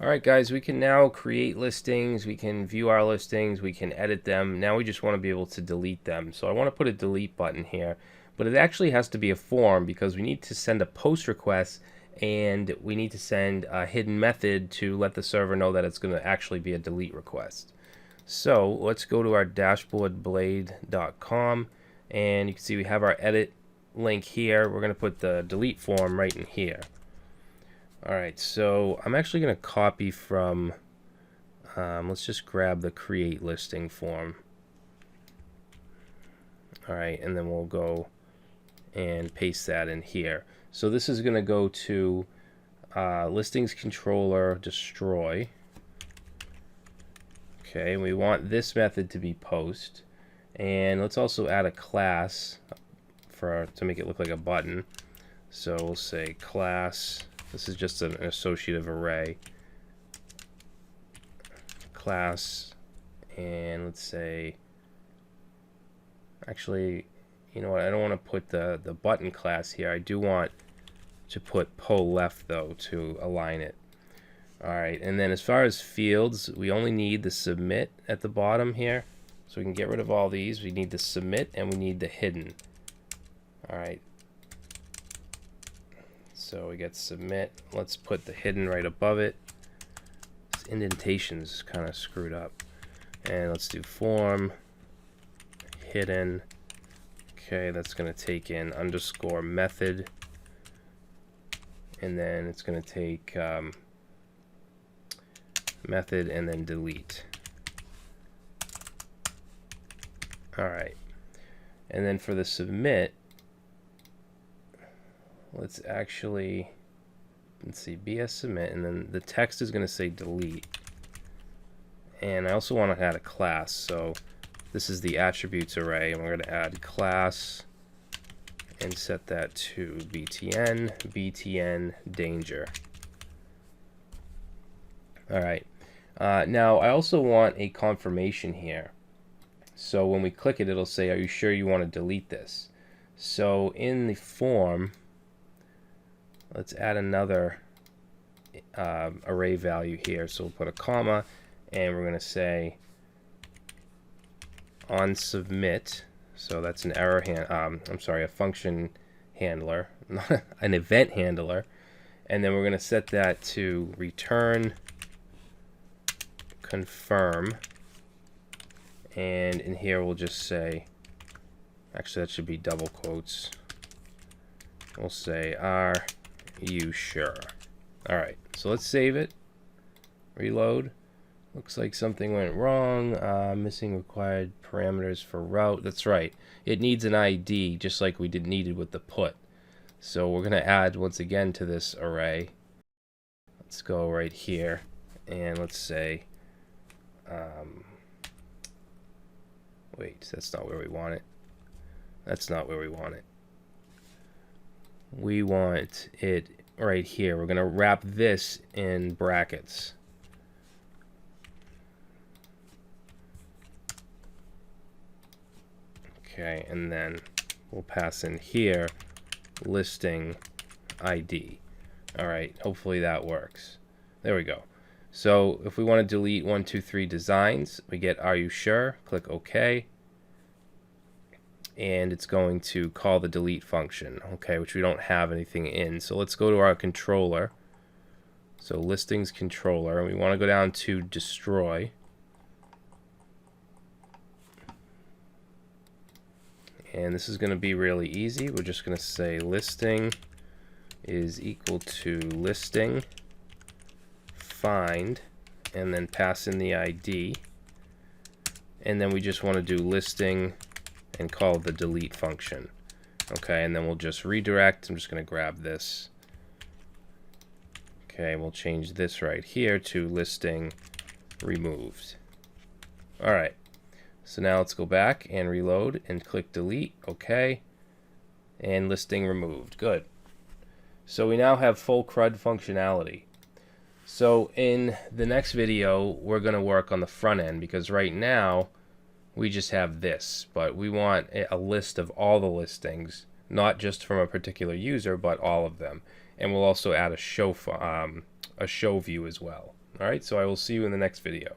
Alright guys, we can now create listings, we can view our listings, we can edit them. Now we just want to be able to delete them. So I want to put a delete button here, but it actually has to be a form because we need to send a post request and we need to send a hidden method to let the server know that it's going to actually be a delete request. So let's go to our dashboardblade.com and you can see we have our edit link here. We're going to put the delete form right in here. Alright, so I'm actually going to copy from, let's just grab the create listing form. Alright, and then we'll go and paste that in here. So this is going to go to listings controller destroy. Okay, and we want this method to be post. And let's also add a class to make it look like a button. So we'll say class. This is just an associative array. Class, and let's say, actually, you know what, I don't want to put the button class here. I do want to put pull left though to align it. Alright, and then as far as fields, we only need the submit at the bottom here. So we can get rid of all these. We need the submit and we need the hidden. Alright. So we get submit. Let's put the hidden right above it. This indentation's kind of screwed up. And let's do form hidden. Okay, that's going to take in underscore method. And then it's going to take method and then delete. Alright. And then for the submit, let's see, BS submit, and then the text is going to say delete. And I also want to add a class, so this is the attributes array, and we're going to add class and set that to btn danger. Alright, now I also want a confirmation here. So when we click it, it'll say, are you sure you want to delete this? So in the form, let's add another array value here. So we'll put a comma, and we're going to say on submit. So that's an error a function handler, not an event handler. And then we're going to set that to return confirm. And in here we'll just say, actually that should be double quotes. We'll say, are you sure? Alright, so let's save it. Reload. Looks like something went wrong. Missing required parameters for route. That's right. It needs an ID, just like we needed with the put. So we're going to add once again to this array. Let's go right here and let's say, wait, that's not where we want it. That's not where we want it. We want it right here. We're going to wrap this in brackets. Okay, and then we'll pass in here listing ID. Alright, hopefully that works. There we go. So if we want to delete 1, 2, 3 designs, we get are you sure? Click OK. And it's going to call the delete function, okay, which we don't have anything in. So let's go to our controller. So listings controller, and we want to go down to destroy. And this is going to be really easy. We're just going to say listing is equal to listing find, and then pass in the ID. And then we just want to do listing and call the delete function. Okay, and then we'll just redirect. I'm just going to grab this. Okay, we'll change this right here to listing removed. Alright, so now let's go back and reload and click delete. Okay, and listing removed. Good. So we now have full CRUD functionality. So in the next video, we're going to work on the front end because right now we just have this, but we want a list of all the listings, not just from a particular user, but all of them. And we'll also add a show view as well. Alright, so I will see you in the next video.